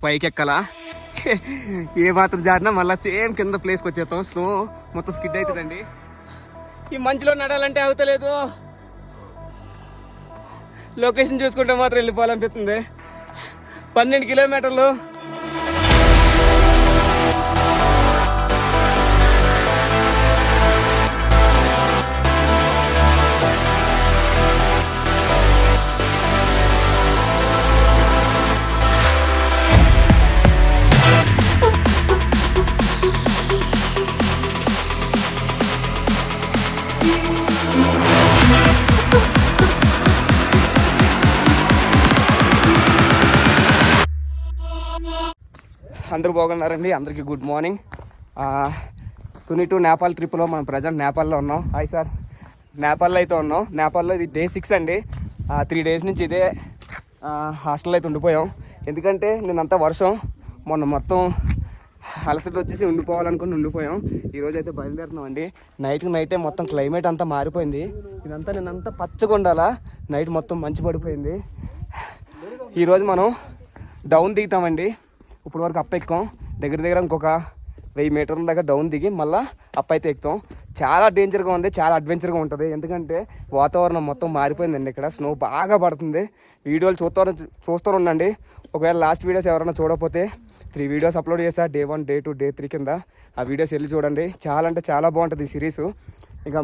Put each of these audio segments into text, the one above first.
పైకి ఎక్కాలా ఏ మాత్రం జారినా మళ్ళీ సేమ్ కింద ప్లేస్కి వచ్చేస్తాం. స్నో మొత్తం స్కిడ్ అవుతుందండి. ఈ మంచులో నడాలంటే అవుతలేదు. లొకేషన్ చూసుకుంటే మాత్రం వెళ్ళిపోవాలనిపిస్తుంది. 12 కిలోమీటర్లు. అందరూ బాగున్నారండి. అందరికీ good morning. Tuni to Nepal ట్రిప్లో మనం ప్రజెంట్ నేపాల్లో ఉన్నాం. Hi sir. నేపాల్లో అయితే ఉన్నాం. నేపాల్లో ఇది డే 6 అండి. 3 days నుంచి ఇదే హాస్టల్లో అయితే ఉండిపోయాం. ఎందుకంటే నేనంతా వర్షం, మొన్న మొత్తం అలసట వచ్చేసి ఉండిపోవాలనుకుని ఉండిపోయాం. ఈరోజు అయితే బయలుదేరుతున్నాం అండి. నైటే మొత్తం క్లైమేట్ అంతా మారిపోయింది. ఇదంతా నేనంతా పచ్చగా ఉండాలా, నైట్ మొత్తం మంచు పడిపోయింది. ఈరోజు మనం డౌన్ దిగుతామండి. ఇప్పుడు వరకు అప్ ఎక్కాం. దగ్గర ఇంకొక 1000 మీటర్ల దాకా డౌన్ దిగి మళ్ళీ అప్ అయితే ఎక్కుతాం. చాలా డేంజర్గా ఉంది, చాలా అడ్వెంచర్గా ఉంటుంది. ఎందుకంటే వాతావరణం మొత్తం మారిపోయిందండి. ఇక్కడ స్నో బాగా పడుతుంది. వీడియోలు చూస్తూ ఉండండి. ఒకవేళ లాస్ట్ వీడియోస్ ఎవరైనా చూడకపోతే 3 వీడియోస్ అప్లోడ్ చేశా. Day 1, Day 2, Day 3 కింద. ఆ వీడియోస్ వెళ్ళి చూడండి. చాలా అంటే చాలా బాగుంటుంది ఈ సిరీస్. ఇక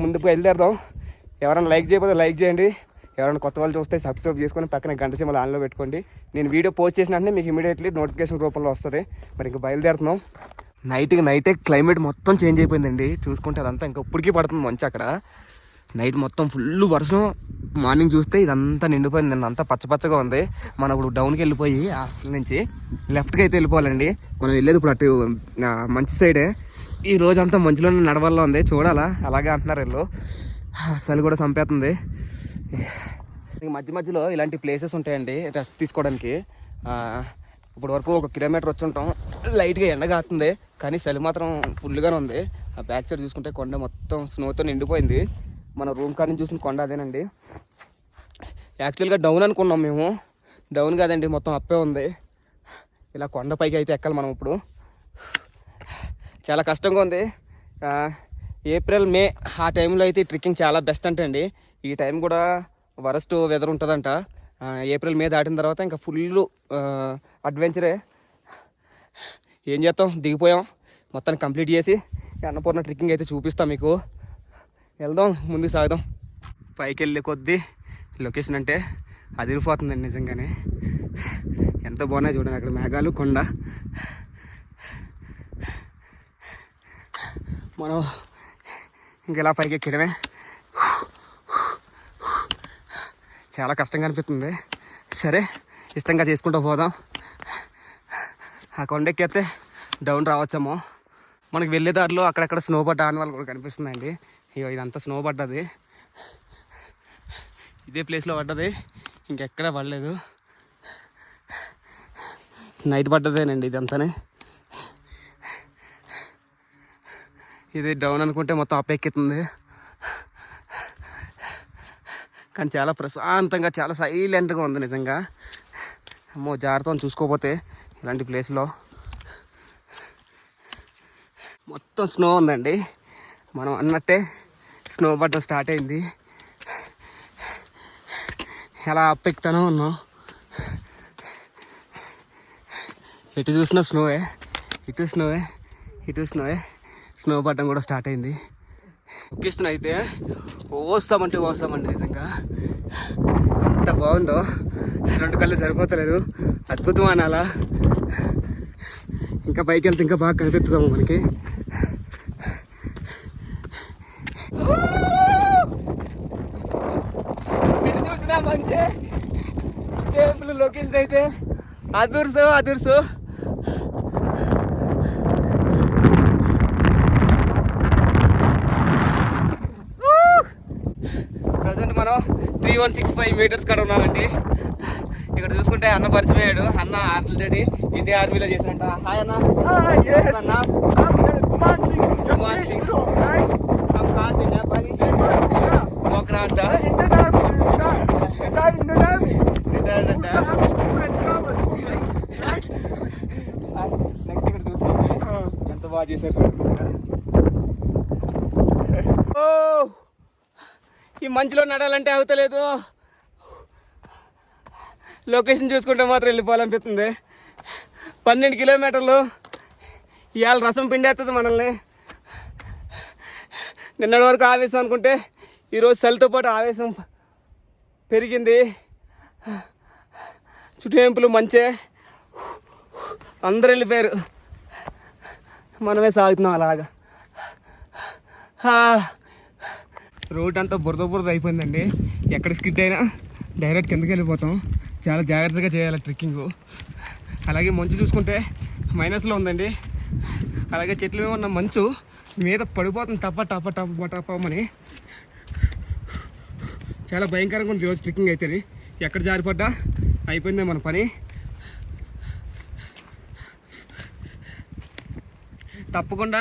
ముందుకు బయలుదేరదాం. ఎవరైనా లైక్ చేయకపోతే లైక్ చేయండి. ఎవరైనా కొత్త వాళ్ళు చూస్తే సబ్స్క్రైబ్ చేసుకొని పక్కన గంట సింబల్ ఆన్లో పెట్టుకోండి. నేను వీడియో పోస్ట్ చేసిన వెంటనే మీకు ఇమీడియట్లీ నోటిఫికేషన్ రూపంలో వస్తుంది. మరి ఇంకా బయలుదేరుతున్నాం. నైటే క్లైమేట్ మొత్తం చేంజ్ అయిపోయిందండి. చూసుకుంటే అదంతా ఇంకా ఇప్పటికీ పడుతుంది మంచి. అక్కడ నైట్ మొత్తం ఫుల్ వర్షం. మార్నింగ్ చూస్తే ఇదంతా నిండిపోయింది. అంతా పచ్చగా ఉంది. మనం ఇప్పుడు డౌన్కి వెళ్ళిపోయి హాస్టల్ నుంచి లెఫ్ట్కి అయితే వెళ్ళిపోవాలండి. మనం వెళ్ళేది ఇప్పుడు అటు మంచి సైడే. ఈ రోజు అంతా మంచులోనే నడవాల్లో ఉంది. చూడాలా, అలాగే అంటున్నారు వీళ్ళు. చలి కూడా చంపేస్తుంది. మధ్యలో ఇలాంటి ప్లేసెస్ ఉంటాయండి రెస్ట్ తీసుకోవడానికి. ఇప్పుడు వరకు 1 కిలోమీటర్ వచ్చి ఉంటాం. లైట్గా ఎండ కాస్తుంది, కానీ చలి మాత్రం ఫుల్గానే ఉంది. ఆ బ్యాక్ సైడ్ చూసుకుంటే కొండ మొత్తం స్నోతో నిండిపోయింది. మన రూమ్ కాడ నుంచి చూసిన కొండ అదేనండి. యాక్చువల్గా డౌన్ అనుకున్నాం మేము. డౌన్ కాదండి, మొత్తం అప్పే ఉంది. ఇలా కొండ పైకి అయితే ఎక్కాలి మనం. ఇప్పుడు చాలా కష్టంగా ఉంది. ఏప్రిల్ మే ఆ టైంలో అయితే ట్రెక్కింగ్ చాలా బెస్ట్ అంటే అండి. ఈ టైం కూడా వరస్ట్ వెదర్ ఉంటుందంట. ఏప్రిల్ మే దాటిన తర్వాత ఇంకా ఫుల్ అడ్వెంచరే. ఏం చేస్తాం, దిగిపోయాం. మొత్తాన్ని కంప్లీట్ చేసి అన్నపూర్ణ ట్రెక్కింగ్ అయితే చూపిస్తాం మీకు. వెళ్దాం, ముందుకు సాగుదాం. పైకి వెళ్ళే కొద్దీ లొకేషన్ అంటే అదిరిపోతుందండి నిజంగానే. ఎంత బాగున్నాయి చూడండి. అక్కడ మేఘాలు, కొండ. మనం ఇంకెలా పైకి ఎక్కడమే. చాలా కష్టంగా అనిపిస్తుంది. సరే, ఇష్టంగా చేసుకుంటూ పోదాం. ఆ కొండెక్కితే డౌన్ రావచ్చేమో. మనకి వెళ్ళే దారిలో అక్కడక్కడ స్నో పడ్డ ఆనవాళ్ళు కూడా కనిపిస్తుందండి. ఇదంతా స్నో పడ్డది. ఇదే ప్లేస్లో పడ్డది, ఇంకెక్కడా పడలేదు. నైట్ పడ్డదేనండి ఇదంతానే. ఇది డౌన్ అనుకుంటే మొత్తం అప్ ఎక్కుతుంది. కానీ చాలా ప్రశాంతంగా, చాలా సైలెంట్గా ఉంది నిజంగా. అమ్మో, జాగ్రత్తగా చూసుకోకపోతే ఇలాంటి ప్లేస్లో. మొత్తం స్నో ఉందండి. మనం అన్నట్టే స్నో పడడం స్టార్ట్ అయింది. ఎలా అప్ ఎక్కుతానో ఉన్నాం. ఎటు చూసినా స్నోవే, ఇటు స్నోవే, ఇటు స్నోవే. స్నో పడడం కూడా స్టార్ట్ అయింది. లొకేషన్ అయితే ఓస్తామండి నిజంగా. ఎంత బాగుందో, 2 కళ్ళు సరిపోతలేదు. అద్భుతం అనాలా. ఇంకా పైకి వెళ్తే ఇంకా బాగా కనిపిస్తుందాము మనకి. ఇటు చూసినా మంచి టేబుల్. లొకేషన్ అయితే అదుర్సు. ప్రజెంట్ మనం 3165 మీటర్స్ కాడ ఉన్నామండి. ఇక్కడ చూసుకుంటే అన్న పరిచయం అయ్యాడు. అన్న ఆల్రెడీ ఇండియా ఆర్మీలో చేసినట్ట. హాయ్ అన్న. నెక్స్ట్ ఇక్కడ చూసుకోండి ఎంత బాగా చేశారు చూడండి. ఓ ఈ మంచులో నడాలంటే అవుతలేదు. లొకేషన్ చూసుకుంటే మాత్రం వెళ్ళిపోవాలనిపిస్తుంది. 12 కిలోమీటర్లు ఇవాళ రసం పిండేస్తుంది మనల్ని. నిన్నటి వరకు ఆవేశం అనుకుంటే ఈరోజు చలితో పాటు ఆవేశం పెరిగింది. చుట్టేంపులు మంచే, అందరు వెళ్ళిపోయారు, మనమే సాగుతున్నాం అలాగా. రోడ్ అంతా బురద అయిపోయిందండి. ఎక్కడ స్కిడ్ అయినా డైరెక్ట్ కిందకి వెళ్ళిపోతాం. చాలా జాగ్రత్తగా చేయాలి ట్రెక్కింగ్. అలాగే మంచు చూసుకుంటే మైనస్లో ఉందండి. అలాగే చెట్ల మీద ఉన్న మంచు మీద పడిపోతుంది టపమని. చాలా భయంకరంగా ఉంది ఈరోజు ట్రెక్కింగ్ అయితే. ఎక్కడ జారిపడ్డా అయిపోయిందే మన పని. తప్పకుండా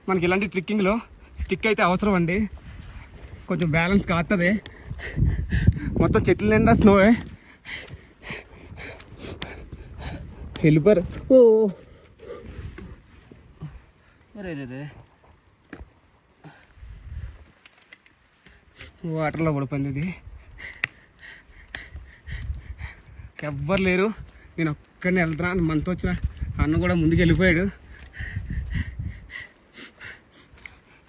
మనకి ఇలాంటి ట్రెక్కింగ్లో స్టిక్ అయితే అవసరం అండి. కొంచెం బ్యాలెన్స్ కాస్తుంది. మొత్తం చెట్ల నిండా స్నోవే. వెళ్ళిపోయారు. ఓ రే వాటర్లో పడిపోయింది. ఇది ఎవ్వరు లేరు, నేను ఒక్కడిని వెళ్తున్నా. మనతో వచ్చిన అన్న కూడా ముందుకు వెళ్ళిపోయాడు.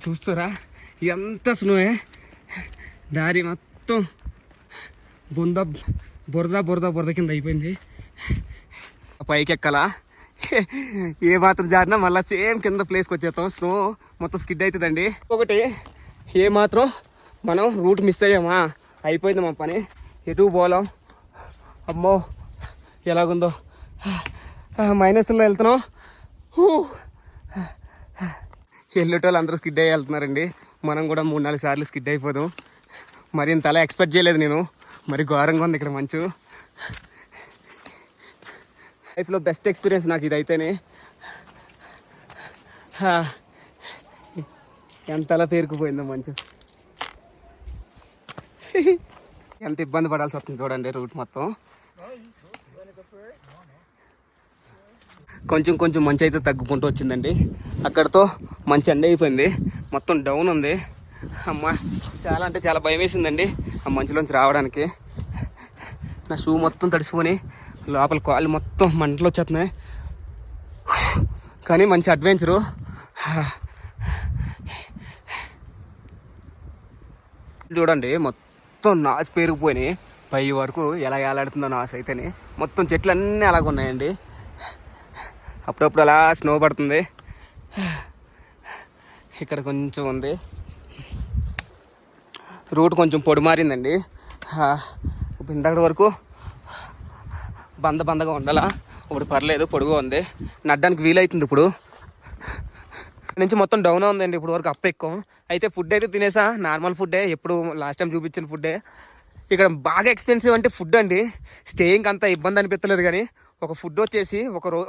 చూస్తారా ఎంత స్నోయే. దారి మొత్తం బురద కింద అయిపోయింది. పైకి ఎక్కాలా ఏ మాత్రం జారినా మళ్ళీ సేమ్ కింద ప్లేస్కి వచ్చేస్తాం. స్నో మొత్తం స్కిడ్ అవుతుందండి. ఒకటి ఏ మాత్రం మనం రూట్ మిస్ అయ్యామా అయిపోయింది మా పని. ఎటు పోలేం. అమ్మో ఎలాగుందో. మైనస్లో వెళ్తున్నాం. వెళ్ళేటోళ్ళు అందరూ స్కిడ్ అయ్యి వెళ్తున్నారండి. మనం కూడా 3-4 సార్లు స్కిడ్ అయిపోదాం. మరి ఇంత అలా ఎక్స్పెక్ట్ చేయలేదు నేను. మరి ఘోరంగా ఉంది ఇక్కడ మంచు. లైఫ్లో బెస్ట్ ఎక్స్పీరియన్స్ నాకు ఇదైతేనే. ఎంతలా పేరుకుపోయిందో మంచు. ఎంత ఇబ్బంది పడాల్సి వస్తుంది చూడండి రూట్ మొత్తం. కొంచెం మంచి అయితే తగ్గుకుంటూ వచ్చిందండి. అక్కడితో మంచి ఎండ అయిపోయింది. మొత్తం డౌన్ ఉంది. అమ్మ చాలా అంటే చాలా భయం వేసిందండి ఆ మంచులోంచి రావడానికి. నా షూ మొత్తం తడిసిపోయి లోపల కాళ్ళు మొత్తం మంటలు వచ్చేస్తున్నాయి. కానీ మంచి అడ్వెంచరు. చూడండి మొత్తం నాచు పేరుకుపోయినాయి పై వరకు. ఎలా ఏలాడుతుందో నాచు అయితేనే. మొత్తం చెట్లు అన్నీ అలాగ ఉన్నాయండి. అప్పుడప్పుడు అలా స్నో పడుతుంది. ఇక్కడ కొంచెం ఉంది. రూట్ కొంచెం పొడి మారిందండి. ఇంతకటి వరకు బందగా ఉండాలా, ఇప్పుడు పర్లేదు పొడిగా ఉంది. నడ్డానికి వీలవుతుంది. ఇప్పుడు నుంచి మొత్తం డౌన్ ఉందండి. ఇప్పుడు వరకు అప్ ఎక్కువ. అయితే ఫుడ్ అయితే తినేసా, నార్మల్ ఫుడ్డే, ఎప్పుడు లాస్ట్ టైం చూపించిన ఫుడ్డే. ఇక్కడ బాగా ఎక్స్పెన్సివ్ అంటే ఫుడ్ అండి. స్టేయింగ్ అంత ఇబ్బంది అనిపించలేదు. కానీ ఒక ఫుడ్ వచ్చేసి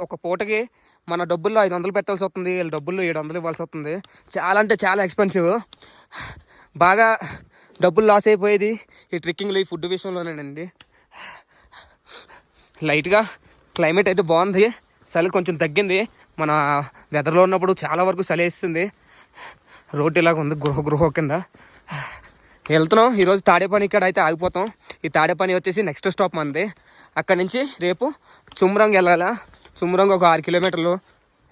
ఒక పూటకి మన డబ్బుల్లో 500 పెట్టాల్సి వస్తుంది. వీళ్ళ డబ్బుల్లో 700 ఇవ్వాల్సి వస్తుంది. చాలా అంటే చాలా ఎక్స్పెన్సివ్. బాగా డబ్బులు లాస్ అయిపోయేది ఈ ట్రెక్కింగ్లో ఈ ఫుడ్ విషయంలోనేనండి. లైట్గా క్లైమేట్ అయితే బాగుంది. చలి కొంచెం తగ్గింది. మన వెదర్లో ఉన్నప్పుడు చాలా వరకు చలి వేస్తుంది. రోడ్డు ఇలాగ ఉంది గృహ కింద. వెళ్తున్నాం ఈరోజు తాడేపని. ఇక్కడ అయితే ఆగిపోతాం. ఈ తాడేపని వచ్చేసి నెక్స్ట్ స్టాప్ మనది. అక్కడి నుంచి రేపు చుమ్రంగ్ వెళ్ళాలా. చుమ్రంగ్ ఒక 6 కిలోమీటర్లు.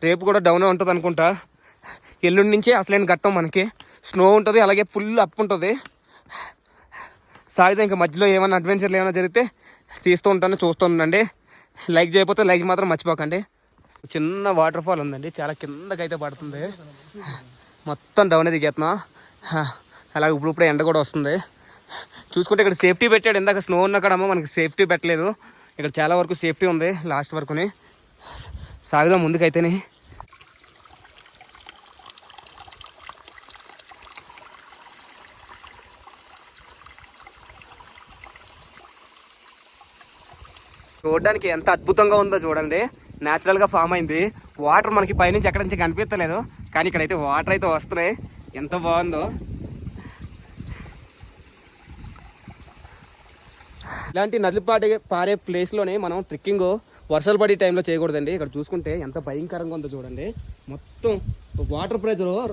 రేపు కూడా డౌన్ ఉంటుంది అనుకుంటా. ఎల్లుండి నుంచి అసలైన ఘట్టం మనకి. స్నో ఉంటుంది, అలాగే ఫుల్ అప్ ఉంటుంది. సాగితే ఇంకా మధ్యలో ఏమైనా అడ్వెంచర్లు ఏమైనా జరిగితే తీస్తూ ఉంటాను, చూస్తూ ఉండండి. లైక్ చేయకపోతే లైక్ మాత్రం మర్చిపోకండి. చిన్న వాటర్ ఫాల్ ఉందండి, చాలా కిందకైతే పడుతుంది. మొత్తం డౌన్ దిగేస్తున్నాం. అలాగే ఇప్పుడే ఎండ కూడా వస్తుంది. చూసుకుంటే ఇక్కడ సేఫ్టీ పెట్టాడు. ఇందాక స్నో ఉన్న కాడమ్మో మనకి సేఫ్టీ పెట్టలేదు. ఇక్కడ చాలా వరకు సేఫ్టీ ఉంది లాస్ట్ వరకుని. సాగుదాం ముందుకైతేనే. చూడడానికి ఎంత అద్భుతంగా ఉందో చూడండి. న్యాచురల్గా ఫామ్ అయింది. వాటర్ మనకి పైనుంచి ఎక్కడి నుంచి కనిపించలేదు, కానీ ఇక్కడైతే వాటర్ అయితే వస్తున్నాయి. ఎంత బాగుందో. ఇలాంటి నదిపాటి పారే ప్లేస్లోనే మనం ట్రెక్కింగ్ వర్షాలు పడే టైంలో చేయకూడదండి. ఇక్కడ చూసుకుంటే ఎంత భయంకరంగా ఉందో చూడండి. మొత్తం వాటర్ ప్రెజర్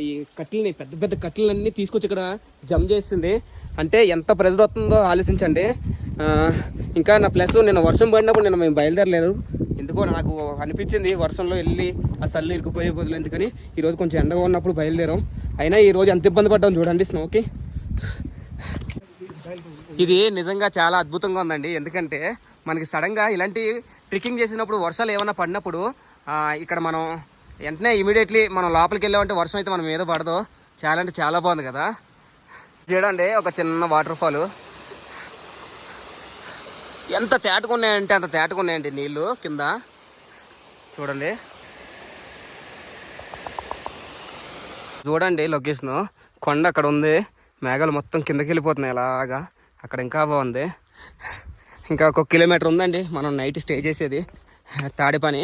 ఈ కట్టెలని పెద్ద పెద్ద కట్టెలన్నీ తీసుకొచ్చి ఇక్కడ జమ్ చేస్తుంది. అంటే ఎంత ప్రెజర్ వస్తుందో ఆలోచించండి. ఇంకా నా ప్లస్ నిన్న వర్షం పడినప్పుడు నిన్న మేము బయలుదేరలేదు. ఎందుకో నాకు అనిపించింది వర్షంలో వెళ్ళి ఆ సల్లు ఇరుకుపోయే బదులు ఎందుకని ఈరోజు కొంచెం ఎండగా ఉన్నప్పుడు బయలుదేరాం. అయినా ఈరోజు ఎంత ఇబ్బంది పడ్డాం చూడండి స్నోకి. ఇది నిజంగా చాలా అద్భుతంగా ఉందండి. ఎందుకంటే మనకి సడన్గా ఇలాంటి ట్రెక్కింగ్ చేసినప్పుడు వర్షాలు ఏమైనా పడినప్పుడు ఇక్కడ మనం వెంటనే ఇమీడియట్లీ మనం లోపలికి వెళ్ళామంటే వర్షం అయితే మన మీద పడదు. చాలా అంటే చాలా బాగుంది కదా. చూడండి ఒక చిన్న వాటర్ ఫాల్. ఎంత తేటకున్నాయంటే అంత తేటకున్నాయండి నీళ్ళు కింద చూడండి. చూడండి లొకేషను కొండ అక్కడ ఉంది. మేఘాలు మొత్తం కిందకి వెళ్ళిపోతున్నాయి అలాగా. అక్కడ ఇంకా బాగుంది. ఇంకా 1 కిలోమీటర్ ఉందండి మనం నైట్ స్టే చేసేది తాడేపని.